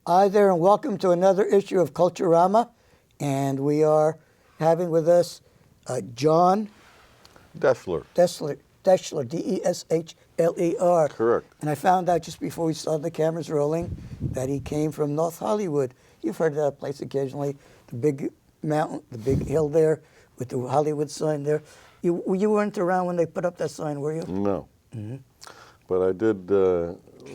Hi there, and welcome to another issue of Culturama. And we are having with us John Deschler. Deschler, D-E-S-H-L-E-R. Correct. And I found out just before we saw the cameras rolling that he came from North Hollywood. You've heard of that place occasionally, the big mountain, the big hill there with the Hollywood sign there. You weren't around when they put up that sign, were you? No. Mm-hmm. But I did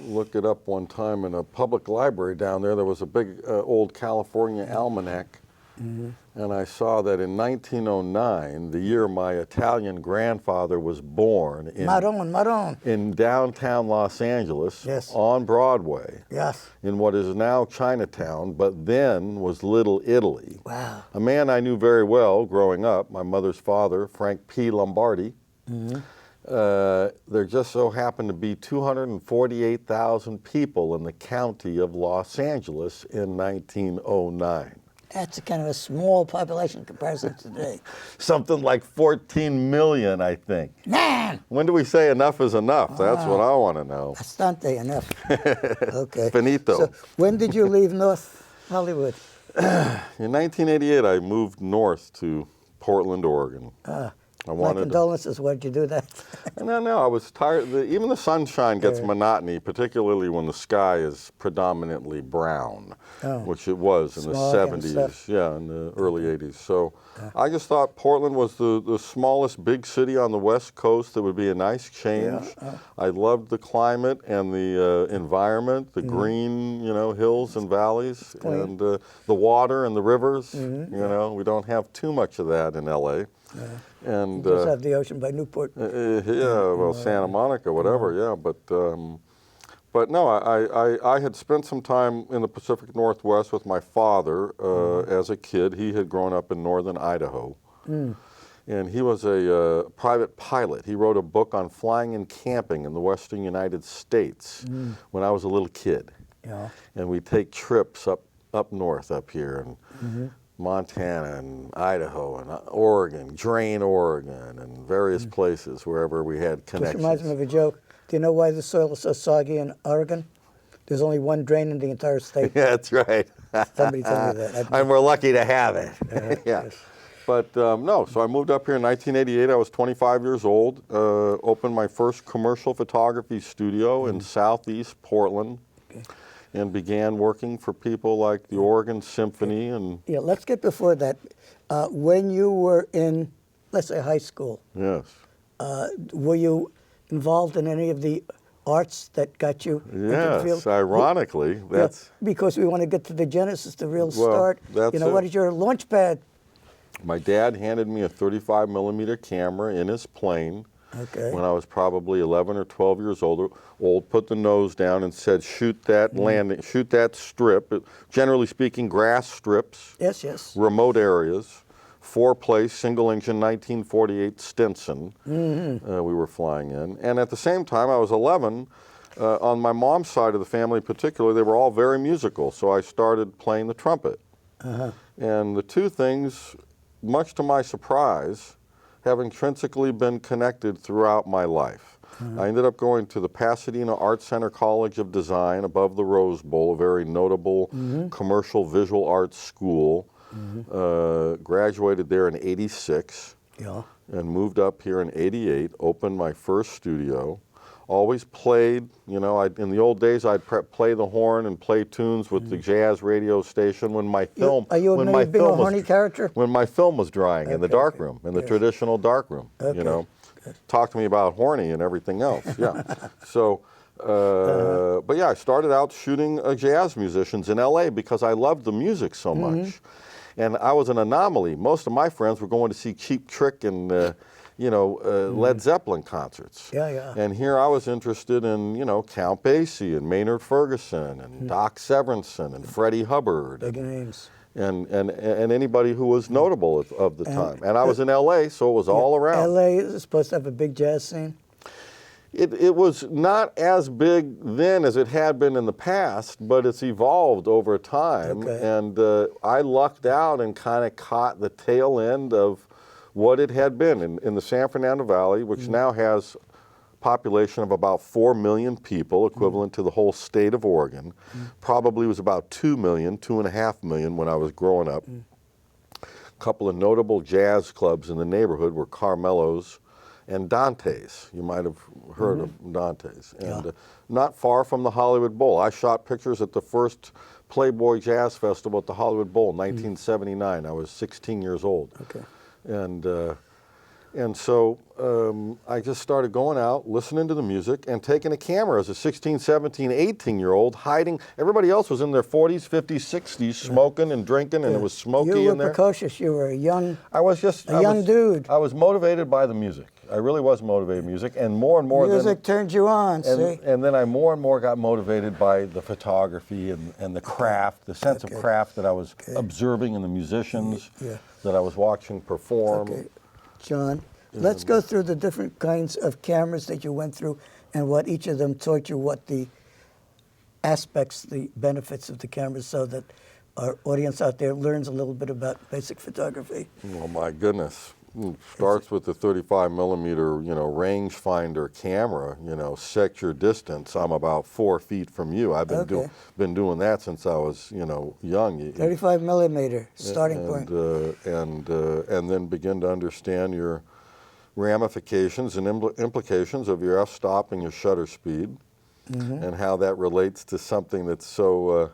look it up one time in a public library down there. There was a big old California almanac. Mm-hmm. And I saw that in 1909, the year my Italian grandfather was born in downtown Los Angeles, yes, on Broadway, yes, in what is now Chinatown, but then was Little Italy. Wow. A man I knew very well growing up, my mother's father, Frank P. Lombardi. Mm-hmm. There just so happened to be 248,000 people in the county of Los Angeles in 1909. That's a kind of a small population in comparison to today. Something like 14 million, I think. Man! When do we say enough is enough? That's what I want to know. Bastante enough. Okay. Finito. So when did you leave North Hollywood? In 1988, I moved north to Portland, Oregon. My condolences. Why'd you do that? No, I was tired. Even the sunshine gets monotony, particularly when the sky is predominantly brown, which it was in the 70s, in the early 80s. So I just thought Portland was the smallest big city on the West Coast that would be a nice change. I loved the climate and the environment, the green, hills and valleys, and the water and the rivers. We don't have too much of that in L.A. And you just have the ocean by Newport. Santa Monica, whatever, But no, I had spent some time in the Pacific Northwest with my father as a kid. He had grown up in northern Idaho. And he was a private pilot. He wrote a book on flying and camping in the western United States when I was a little kid. Yeah. And we'd take trips up north up here. And Montana and Idaho and Oregon, Drain, Oregon, and various places wherever we had connections. Which reminds me of a joke. Do you know why the soil is so soggy in Oregon? There's only one drain in the entire state. Yeah, that's right. Somebody told me that. And we're lucky to have it. Yeah. Yes. But no, so I moved up here in 1988. I was 25 years old, opened my first commercial photography studio in southeast Portland. Okay. And began working for people like the Oregon Symphony. And yeah, let's get before that. When you were in, let's say, high school, yes, were you involved in any of the arts that got you into the field? Yes, ironically, that's because we want to get to the genesis, the real start. That's what is your launch pad? My dad handed me a 35 millimeter camera in his plane. Okay. When I was probably 11 or 12 years old, put the nose down and said, shoot that landing, shoot that strip. Generally speaking, grass strips. Yes, yes. Remote areas. 4-place, single-engine 1948 Stinson we were flying in. And at the same time, I was 11. On my mom's side of the family in particular, they were all very musical. So I started playing the trumpet. And the two things, much to my surprise, have intrinsically been connected throughout my life. I ended up going to the Pasadena Art Center College of Design above the Rose Bowl, a very notable commercial visual arts school. Graduated there in '86 and moved up here in '88, opened my first studio. Always played, in the old days I'd play the horn and play tunes with the jazz radio station when my film character? When my film was drying in the darkroom, in the traditional darkroom, Talk to me about horny and everything else, So, but yeah, I started out shooting jazz musicians in LA because I loved the music so much. And I was an anomaly. Most of my friends were going to see Cheap Trick and Led Zeppelin concerts. And here I was interested in, Count Basie and Maynard Ferguson and Doc Severinsen and Freddie Hubbard. Big names. And anybody who was notable of the time. And I was in L.A., so it was all around. L.A. is supposed to have a big jazz scene? It was not as big then as it had been in the past, but it's evolved over time. And I lucked out and kind of caught the tail end of what it had been in the San Fernando Valley, which now has population of about 4 million people, equivalent to the whole state of Oregon. Probably was about 2 million, 2.5 million when I was growing up. A couple of notable jazz clubs in the neighborhood were Carmelo's and Dante's. You might have heard of Dante's. And not far from the Hollywood Bowl. I shot pictures at the first Playboy Jazz Festival at the Hollywood Bowl in 1979. I was 16 years old. Okay. And so I just started going out, listening to the music, and taking a camera as a 16, 17, 18-year-old, hiding. Everybody else was in their 40s, 50s, 60s, smoking and drinking, and it was smoky in there. You were precocious. You were a young dude. I was motivated by the music. I really was motivated by music, and more music turned you on, see? And then I more and more got motivated by the photography and the craft, the sense of craft that I was observing in the musicians that I was watching perform. Okay. John, let's go through the different kinds of cameras that you went through and what each of them taught you, what the aspects, the benefits of the cameras, so that our audience out there learns a little bit about basic photography. Oh my goodness. It starts with the 35 millimeter, rangefinder camera, set your distance. I'm about 4 feet from you. I've been doing that since I was, young. 35 millimeter starting point. And then begin to understand your ramifications and implications of your f-stop and your shutter speed, and how that relates to something that's so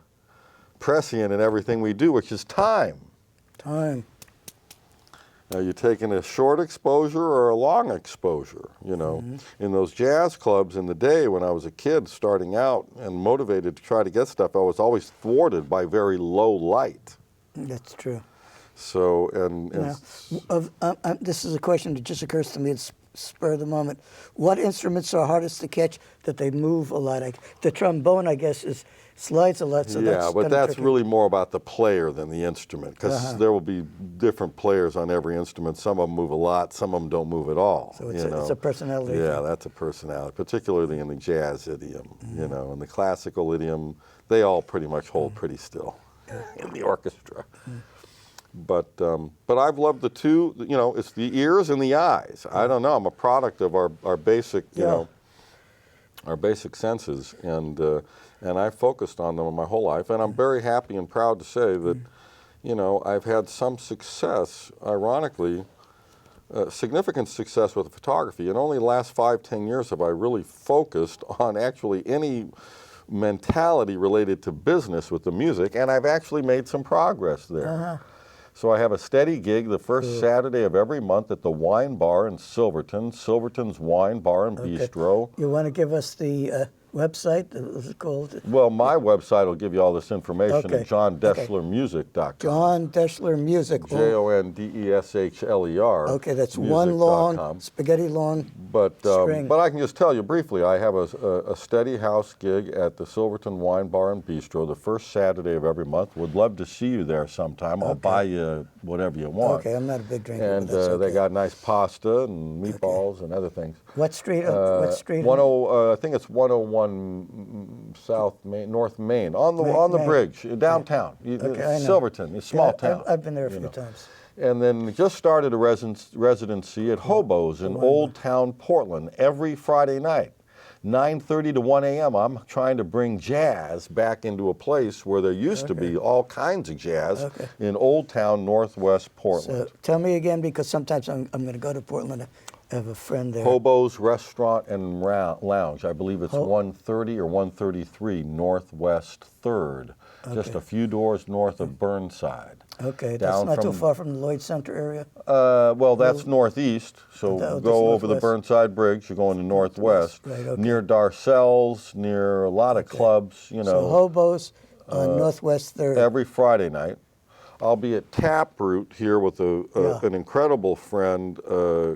prescient in everything we do, which is time. Time. Now, you're taking a short exposure or a long exposure, In those jazz clubs in the day when I was a kid starting out and motivated to try to get stuff, I was always thwarted by very low light. That's true. So, this is a question that just occurs to me at spur of the moment. What instruments are hardest to catch that they move a lot? The trombone, I guess, slides a lot, so but that's really more about the player than the instrument, because there will be different players on every instrument. Some of them move a lot, some of them don't move at all. So it's a personality. Yeah, that's a personality, particularly in the jazz idiom, and the classical idiom, they all pretty much hold pretty still in the orchestra. But I've loved the two, it's the ears and the eyes. I don't know, I'm a product of our basic, our basic senses, and I focused on them my whole life, and I'm very happy and proud to say that, I've had some success, ironically, significant success with photography, and only the last 5-10 years have I really focused on actually any mentality related to business with the music, and I've actually made some progress there. So I have a steady gig the first Saturday of every month at the Wine Bar in Silverton, Silverton's Wine Bar and Bistro. You want to give us the website? What's it called? Well, my website will give you all this information at johndeschlermusic.com. John Deschler Music. JONDESHLER. Okay, that's one long, spaghetti long string. But I can just tell you briefly, I have a steady house gig at the Silverton Wine Bar and Bistro the first Saturday of every month. Would love to see you there sometime. I'll buy you whatever you want. Okay, I'm not a big drinker. And they got nice pasta and meatballs and other things. What street? What street? I think it's 101 North Main, on the bridge, downtown. Silverton, it's a small town. I've been there a few times. And then just started a residency at Hobo's in Old Town, Portland, every Friday night. 9:30 to 1 a.m. I'm trying to bring jazz back into a place where there used to be all kinds of jazz in Old Town, Northwest Portland. So tell me again, because sometimes I'm going to go to Portland. I have a friend there. Hobo's Restaurant and Lounge. I believe it's 130 or 133 Northwest 3rd, just a few doors north of Burnside. Okay, that's not too far from the Lloyd Center area? Well, that's northeast, so go over the Burnside Bridge, you're going to northwest. Right, near Darcell's, near a lot of clubs, So Hobo's on Northwest 3rd. Every Friday night. I'll be at Taproot here with an incredible friend,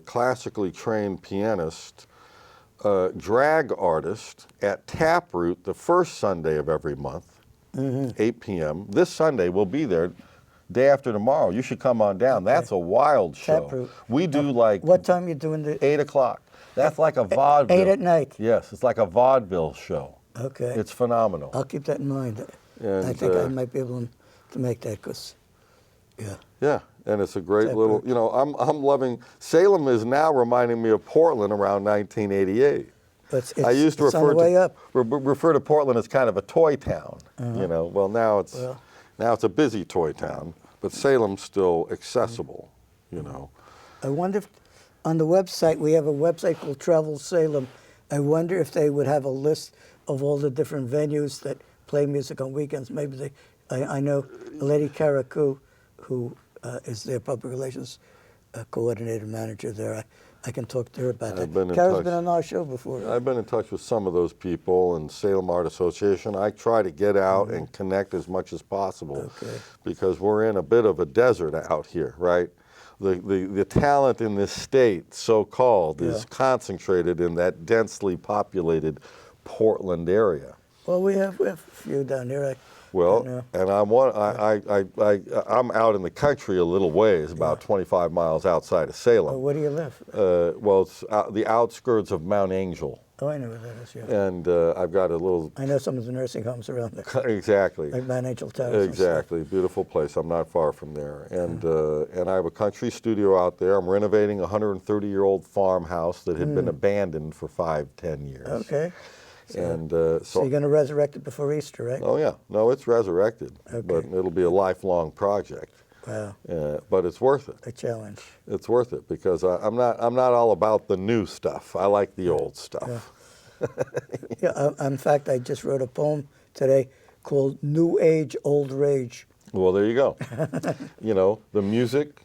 classically trained pianist, drag artist at Taproot the first Sunday of every month, 8 p.m. This Sunday we'll be there. Day after tomorrow, you should come on down. That's a wild show. Taproot. We do like... What time are you doing the... 8 o'clock. That's like a vaudeville. 8 at night? Yes, it's like a vaudeville show. Okay. It's phenomenal. I'll keep that in mind. And, I think I might be able to make that, because... Yeah, and it's a great little, I'm loving, Salem is now reminding me of Portland around 1988. I used to it's on the way up. refer to Portland as kind of a toy town. Uh-huh. You know, well now it's a busy toy town, but Salem's still accessible. You know. I wonder if on the website, we have a website called Travel Salem. I wonder if they would have a list of all the different venues that play music on weekends. Maybe I know a lady, Karaku, who is their public relations coordinator manager there. I can talk to her about that. Kara's been on our show before. I've been in touch with some of those people and Salem Art Association. I try to get out and connect as much as possible because we're in a bit of a desert out here, right? The talent in this state, so-called, is concentrated in that densely populated Portland area. Well, we have a few down here. And I'm out in the country a little ways, about 25 miles outside of Salem. Where do you live? Well, it's the outskirts of Mount Angel. Oh, I know where that is, yeah. And I've got a little... I know some of the nursing homes around there. Exactly. Like Mount Angel Towers. Exactly. Beautiful place. I'm not far from there. And I have a country studio out there. I'm renovating a 130-year-old farmhouse that had been abandoned for 5-10 years. Okay. And so you're going to resurrect it before Easter, right? Oh, yeah. No, it's resurrected. But it'll be a lifelong project. Wow. But it's worth it. A challenge. It's worth it because I'm not all about the new stuff. I like the old stuff. In fact, I just wrote a poem today called New Age, Old Rage. Well, there you go. You know, the music,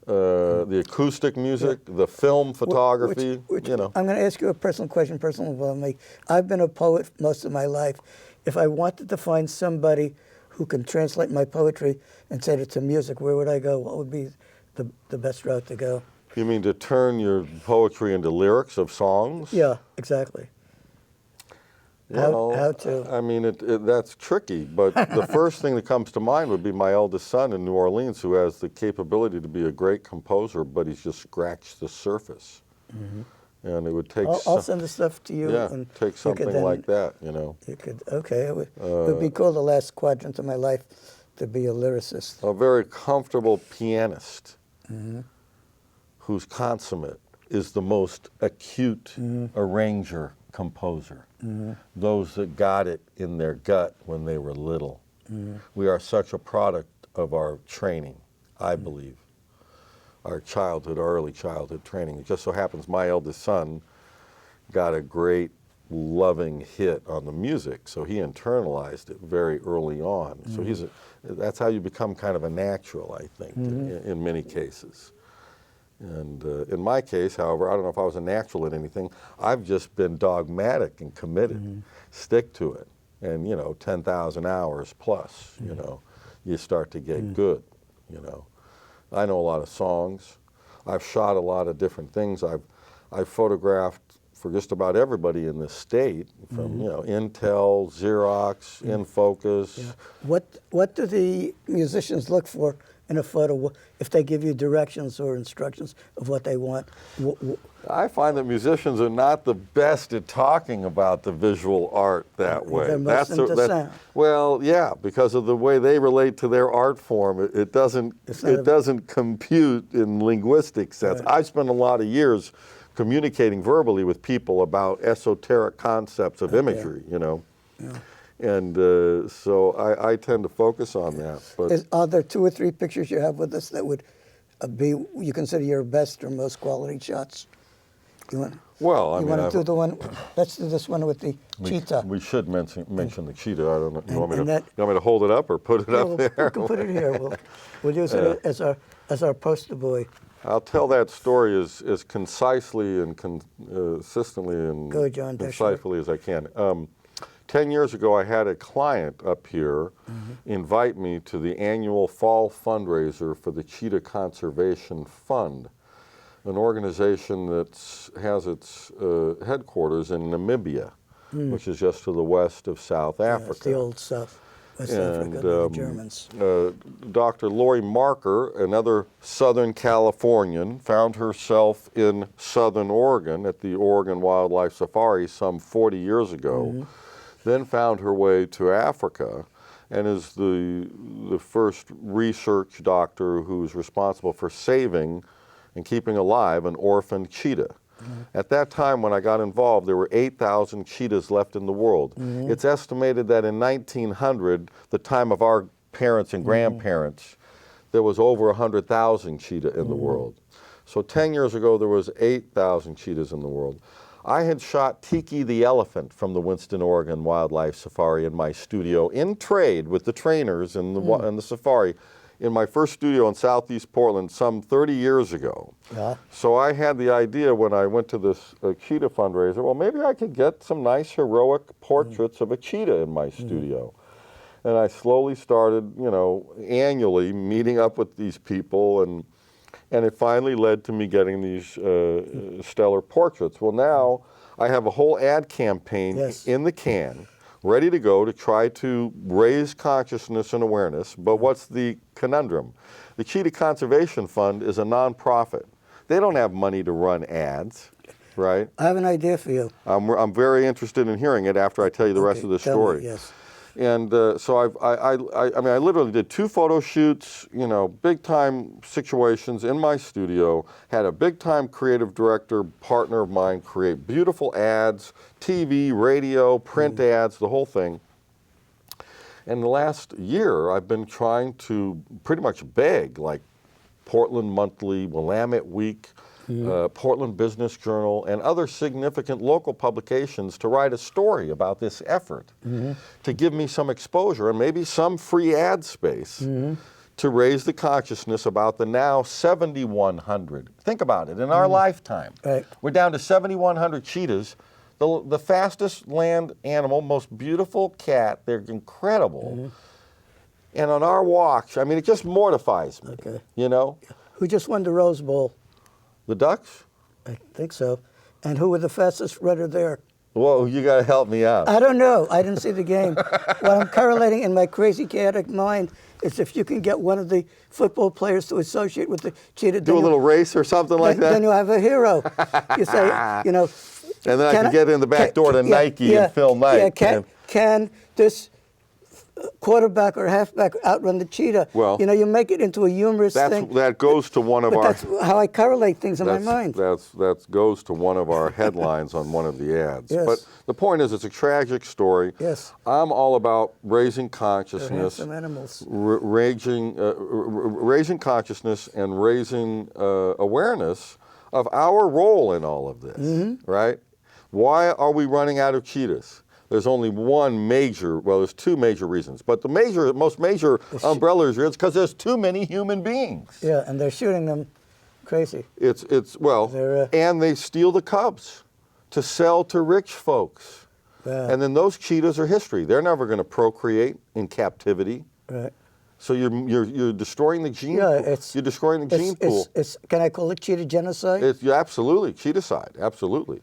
the acoustic music, the film photography, you know. I'm going to ask you a personal question, personal about me. I've been a poet most of my life. If I wanted to find somebody who can translate my poetry and set it to music, where would I go? What would be the best route to go? You mean to turn your poetry into lyrics of songs? Yeah, exactly. Well, how to? I mean, that's tricky, but the first thing that comes to mind would be my eldest son in New Orleans, who has the capability to be a great composer, but he's just scratched the surface. And it would take... I'll send the stuff to you. Yeah, and take something like that, you know. You could, okay. It would be cool the last quadrant of my life to be a lyricist. A very comfortable pianist who's consummate is the most acute arranger, composer. Those that got it in their gut when they were little. We are such a product of our training, I believe. Our childhood, early childhood training. It just so happens my eldest son got a great loving hit on the music, so he internalized it very early on. So that's how you become kind of a natural, I think, in many cases. And in my case, however, I don't know if I was a natural at anything. I've just been dogmatic and committed. Stick to it. And, you know, 10,000 hours plus, you know, you start to get good, you know. I know a lot of songs. I've shot a lot of different things. I've photographed for just about everybody in this state, from, you know, Intel, Xerox, InFocus. Yeah. What do the musicians look for in a photo if they give you directions or instructions of what they want? I find that musicians are not the best at talking about the visual art that way. They're most into sound. Well, yeah, because of the way they relate to their art form, it doesn't compute in linguistic sense. I've spent a lot of years communicating verbally with people about esoteric concepts of imagery, you know. And so I tend to focus on that. But are there 2 or 3 pictures you have with us that would be you consider your best or most quality shots? Well, I mean, want to do the one? Let's do this one with the cheetah. We should mention the cheetah. I don't know. You want me to hold it up or put it up there? We can put it here. We'll use it as our poster boy. I'll tell that story as concisely and consistently and concisely as I can. 10 years ago, I had a client up here invite me to the annual fall fundraiser for the Cheetah Conservation Fund, an organization that has its headquarters in Namibia, which is just to the west of South Africa. It's the old South. West Africa, the Germans. Dr. Lori Marker, another Southern Californian, found herself in Southern Oregon at the Oregon Wildlife Safari some 40 years ago, then found her way to Africa, and is the first research doctor who's responsible for saving and keeping alive an orphaned cheetah. At that time, when I got involved, there were 8,000 cheetahs left in the world. It's estimated that in 1900, the time of our parents and grandparents, there was over 100,000 cheetah in the world. So 10 years ago, there was 8,000 cheetahs in the world. I had shot Tiki the elephant from the Winston, Oregon Wildlife Safari in my studio in trade with the trainers and the safari in my first studio in Southeast Portland some 30 years ago. Yeah. So I had the idea when I went to this cheetah fundraiser, well, maybe I could get some nice heroic portraits of a cheetah in my studio. And I slowly started, you know, annually meeting up with these people, and it finally led to me getting these stellar portraits. Well, now I have a whole ad campaign in the can, ready to go to try to raise consciousness and awareness. But what's the conundrum? The Cheetah Conservation Fund is a nonprofit. They don't have money to run ads, right? I have an idea for you. I'm very interested in hearing it after I tell you the rest of the story. Me, yes. And so I mean, I literally did 2 photo shoots, you know, big-time situations in my studio, had a big-time creative director, partner of mine, create beautiful ads, TV, radio, print ads, the whole thing. And the last year, I've been trying to pretty much beg, like Portland Monthly, Willamette Week, Portland Business Journal, and other significant local publications to write a story about this effort, to give me some exposure and maybe some free ad space to raise the consciousness about the now 7,100. Think about it, in our lifetime, we're down to 7,100 cheetahs, the fastest land animal, most beautiful cat, they're incredible. And on our watch, I mean, it just mortifies me, you know? Who just won the Rose Bowl? The Ducks? I think so. And who were the fastest runner there? Whoa, you got to help me out. I don't know. I didn't see the game. What I'm correlating in my crazy chaotic mind is if you can get one of the football players to associate with the cheetah. Do a little race or something like that? Then you have a hero. You say, you know. And then I can get in the back door to Nike and Phil Knight. Yeah, can this quarterback or halfback outrun the cheetah? Well, you know, you make it into a humorous thing. That goes to one of our. That's how I correlate things in my mind. That goes to one of our headlines on one of the ads. Yes. But the point is, it's a tragic story. Yes. I'm all about raising consciousness. Some animals. Raising consciousness and raising awareness of our role in all of this. Right? Why are we running out of cheetahs? There's only one major, well, there's 2 major reasons, but the most major umbrella is because there's too many human beings. Yeah, and they're shooting them crazy. And they steal the cubs to sell to rich folks. Yeah. And then those cheetahs are history. They're never going to procreate in captivity. Right. So you're destroying the gene Yeah, pool. You're destroying the gene pool. Can I call it cheetah genocide? Absolutely, cheetahcide, absolutely.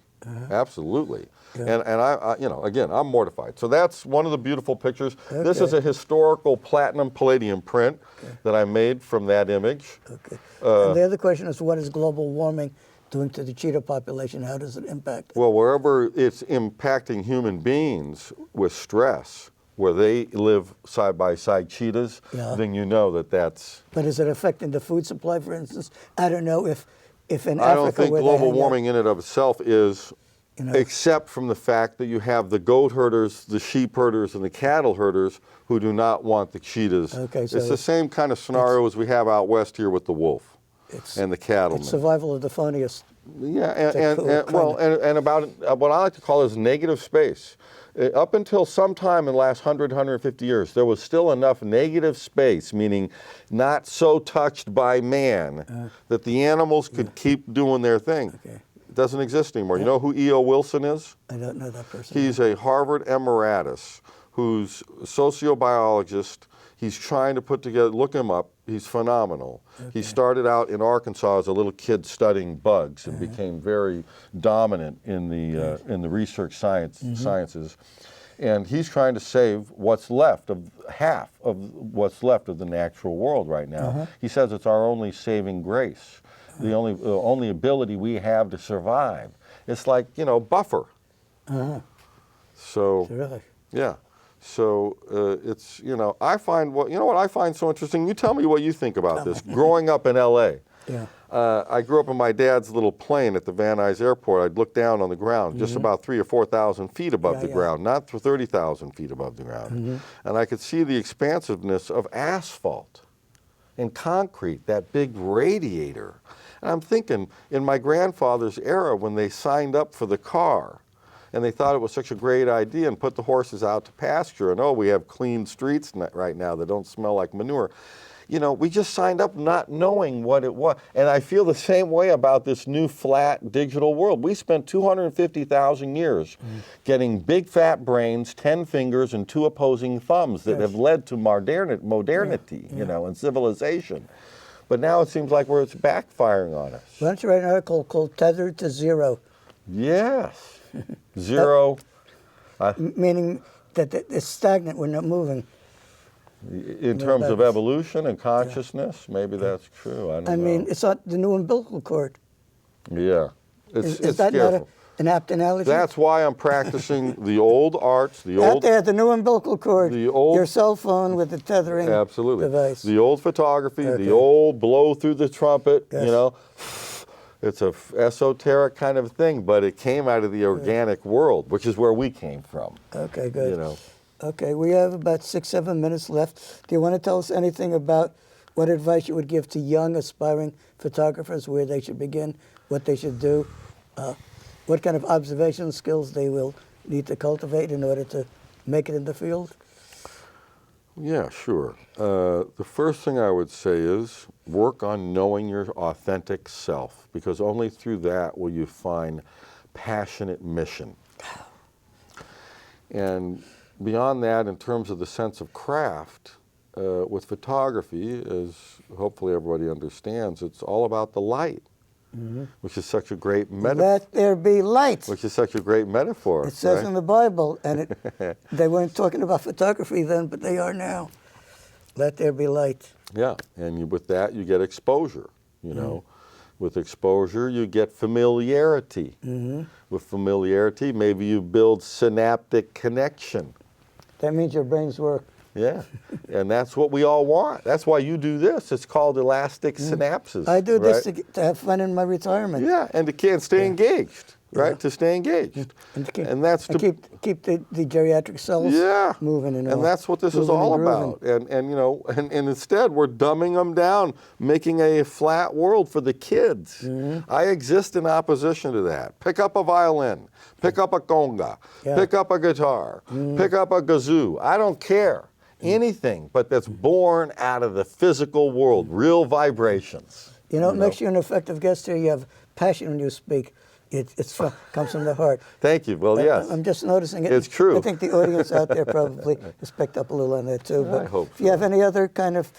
Absolutely. Yeah. And I, you know, again, I'm mortified. So that's one of the beautiful pictures. Okay. This is a historical platinum palladium print that I made from that image. Okay. And the other question is, what is global warming doing to the cheetah population? How does it impact it? Well, wherever it's impacting human beings with stress, where they live side by side cheetahs, then you know that's. But is it affecting the food supply, for instance? I don't know if in Africa. I don't think global warming in and of itself is, except from the fact that you have the goat herders, the sheep herders, and the cattle herders who do not want the cheetahs. Okay, so it's the same kind of scenario as we have out west here with the wolf and the cattleman. It's survival of the funniest. Yeah, and about what I like to call is negative space. Up until sometime in the last 100, 150 years, there was still enough negative space, meaning not so touched by man, that the animals could keep doing their thing. Okay. It doesn't exist anymore. You know who E.O. Wilson is? I don't know that person. He's a Harvard emeritus who's a sociobiologist. He's trying to put together, look him up, he's phenomenal. Okay. He started out in Arkansas as a little kid studying bugs and became very dominant in the research sciences. And he's trying to save what's left of half of what's left of the natural world right now. He says it's our only saving grace, the only ability we have to survive. It's like, you know, buffer. So, terrific. Yeah. So it's, you know, what I find so interesting. You tell me what you think about this. Growing up in L.A., Yeah. I grew up in my dad's little plane at the Van Nuys Airport. I'd look down on the ground, just about 3,000 or 4,000 feet above the ground, not 30,000 feet above the ground. And I could see the expansiveness of asphalt and concrete, that big radiator. And I'm thinking, in my grandfather's era, when they signed up for the car, and they thought it was such a great idea and put the horses out to pasture, and oh, we have clean streets right now that don't smell like manure. You know, we just signed up not knowing what it was. And I feel the same way about this new flat digital world. We spent 250,000 years getting big fat brains, 10 fingers, and 2 opposing thumbs that have led to modernity, you know, and civilization. But now it seems like it's backfiring on us. Why don't you write an article called Tethered to Zero? Yes. Zero. Meaning that it's stagnant, we're not moving. In terms of evolution and consciousness, maybe that's true. I don't know. I mean, it's not the new umbilical cord. Yeah. It's that careful. not an apt analogy? That's why I'm practicing the old arts, Out there, the new umbilical cord, the old, your cell phone with the tethering device. The old photography, the old blow through the trumpet, you know. It's a esoteric kind of thing, but it came out of the organic world, which is where we came from. Okay, good. You know. Okay, we have about 6-7 minutes left. Do you want to tell us anything about what advice you would give to young aspiring photographers, where they should begin, what they should do, what kind of observation skills they will need to cultivate in order to make it in the field? Yeah, sure. The first thing I would say is work on knowing your authentic self, because only through that will you find passionate mission. And beyond that, in terms of the sense of craft, with photography, as hopefully everybody understands, it's all about the light, which is such a great metaphor. Let there be light. Which is such a great metaphor. It says in the Bible, and they weren't talking about photography then, but they are now. Let there be light. Yeah, and with that you get exposure, you know. With exposure you get familiarity. With familiarity maybe you build synaptic connection. That means your brains work. Yeah, and that's what we all want. That's why you do this. It's called elastic synapses. I do this to have fun in my retirement. Yeah, and to stay engaged, right? To stay engaged. And that's to keep the geriatric cells moving. And that's what this is all about. And you know, and instead we're dumbing them down, making a flat world for the kids. I exist in opposition to that. Pick up a violin, pick up a conga, pick up a guitar, pick up a kazoo. I don't care. Anything, but that's born out of the physical world, real vibrations. You know, it makes you an effective guest here. You have passion when you speak. It's fun, comes from the heart. Thank you. Well, yes. I'm just noticing it. It's true. I think the audience out there probably has picked up a little on that too. But I hope if you have any other kind of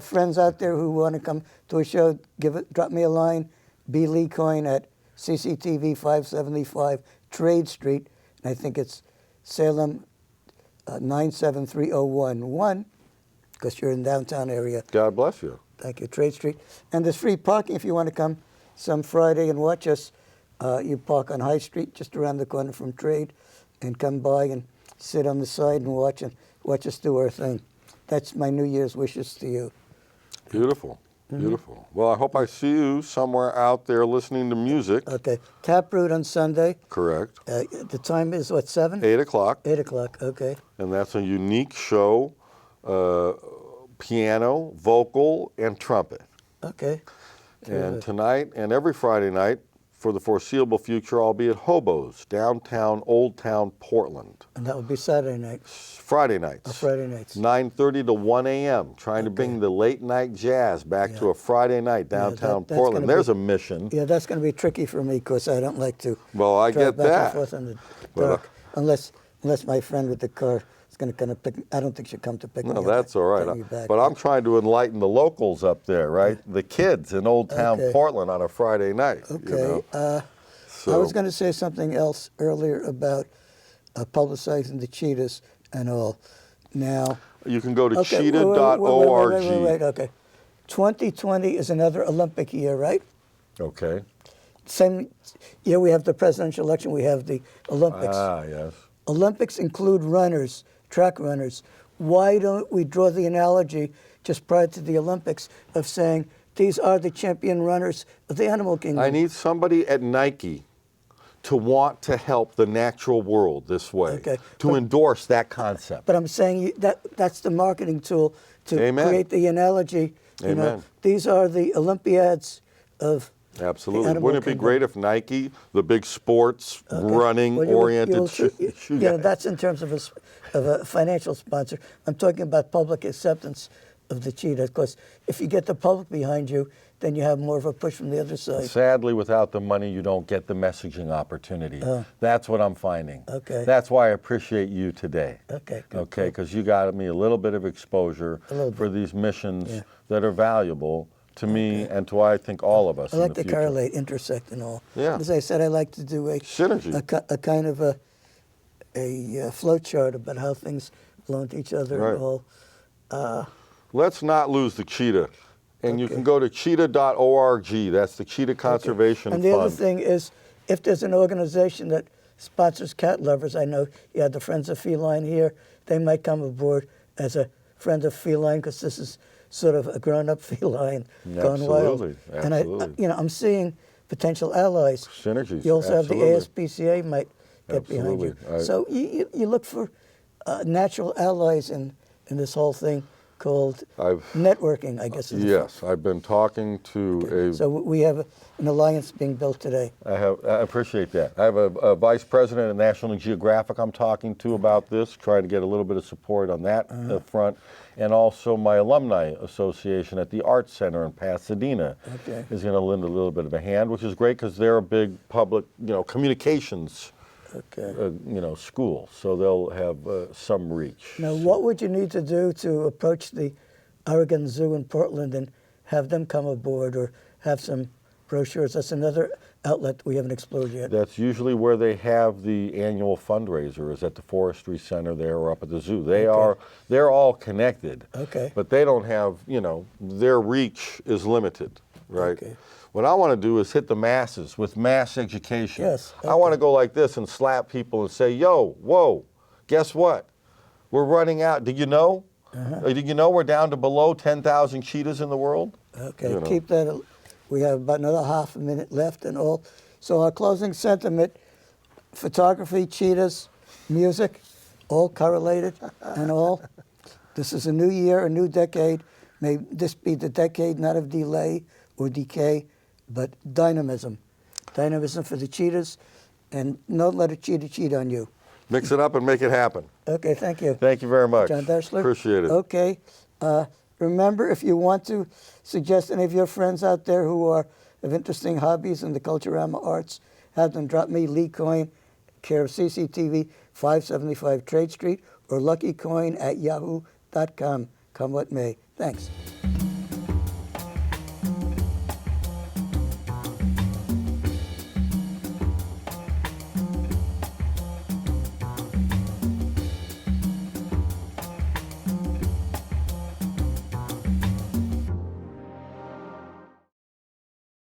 friends out there who want to come to a show, drop me a line. B. Lee Coyne at CCTV 575 Trade Street. And I think it's Salem 97301, because you're in downtown area. God bless you. Thank you, Trade Street. And there's free parking if you want to come some Friday and watch us. You park on High Street, just around the corner from Trade, and come by and sit on the side and watch us do our thing. That's my New Year's wishes to you. Beautiful. Beautiful. Well, I hope I see you somewhere out there listening to music. Okay. Taproot on Sunday. Correct. The time is, what, 7? 8 o'clock. 8 o'clock, okay. And that's a unique show, piano, vocal, and trumpet. Okay. And tonight and every Friday night, for the foreseeable future, I'll be at Hobo's, downtown, Old Town, Portland. And that will be Saturday night. Friday nights. Friday nights. 9:30 to 1 a.m., trying to bring the late night jazz back to a Friday night downtown Portland. There's a mission. Yeah, that's going to be tricky for me because I don't like to I drive get back that. and forth in the dark. Unless my friend with the car is going to kind of pick. I don't think she'll come to pick me up. No, that's all right. Back. But I'm trying to enlighten the locals up there, right? The kids in Old Town Portland on a Friday night. Okay. You know? I was going to say something else earlier about publicizing the cheetahs and all. Now, you can go to cheetah.org. Wait, okay. 2020 is another Olympic year, right? Okay. Same year we have the presidential election, we have the Olympics. Ah, yes. Olympics include runners, track runners. Why don't we draw the analogy just prior to the Olympics of saying these are the champion runners of the animal kingdom. I need somebody at Nike to want to help the natural world this way, Okay. to endorse that concept. But I'm saying that's the marketing tool to Amen. create the analogy. You know, Amen. these are the Olympiads of Absolutely. the animal Wouldn't it be kingdom. great if Nike, the big sports, Okay. Well, running-oriented shoe you know, guy- that's in terms of a financial sponsor. I'm talking about public acceptance of the cheetah. Because if you get the public behind you, then you have more of a push from the other side. Sadly, without the money, you don't get the messaging opportunity. That's what I'm finding. Okay. That's why I appreciate you today. Okay, good, Okay, because you got me a little bit of exposure little for bit. these missions Yeah. that are valuable to me and to, I think, all of us I in like the to future. correlate, intersect, and all. Yeah. As I said, I like to do Synergy. a kind of a flow chart about how things belong to each other Right. and all. Let's not lose the cheetah. And you Okay. can go to cheetah.org. That's the Cheetah Conservation And the Fund. other thing is, if there's an organization that sponsors cat lovers, I know you had the Friends of Feline here, they might come aboard as a friend of feline because this is sort of a grown-up feline gone wild. Absolutely, And absolutely. I'm seeing potential allies. Synergies, You also absolutely. have the ASPCA might get behind you. Absolutely. So you look for natural allies in this whole thing called networking, I guess. Is the Yes, I've been talking to So we have an alliance being built today. I appreciate that. I have a vice president at National Geographic I'm talking to about this, trying to get a little bit of support on that front, and also my alumni association at the Arts Center in Pasadena Okay. is going to lend a little bit of a hand, which is great because they're a big public, communications, Okay. school, so they'll have some reach. Now, what would you need to do to approach the Oregon Zoo in Portland and have them come aboard or have some brochures? That's another outlet we haven't explored yet. That's usually where they have the annual fundraiser, is at the Forestry Center there or up at the zoo. They're all connected. Okay. But they don't have, their reach is limited, right? Okay. What I want to do is hit the masses with mass education. Yes, I want to go like this and slap people and say, yo, whoa, guess what? We're running out. Did you know? Did you know we're down to below 10,000 cheetahs in the world? Okay, keep that. We have about another half a minute left and all. So our closing sentiment, photography, cheetahs, music, all correlated and all. This is a new year, a new decade. May this be the decade not of delay or decay, but dynamism. Dynamism for the cheetahs, and don't let a cheetah cheat on you. Mix it up and make it happen. Okay, thank you. Thank you very much. John Dashler. Appreciate it. Okay. Remember, if you want to suggest any of your friends out there who are of interesting hobbies in the Culturama arts, have them drop me Lee Coin, care of CCTV, 575 Trade Street, or luckycoin@yahoo.com. Come what may. Thanks.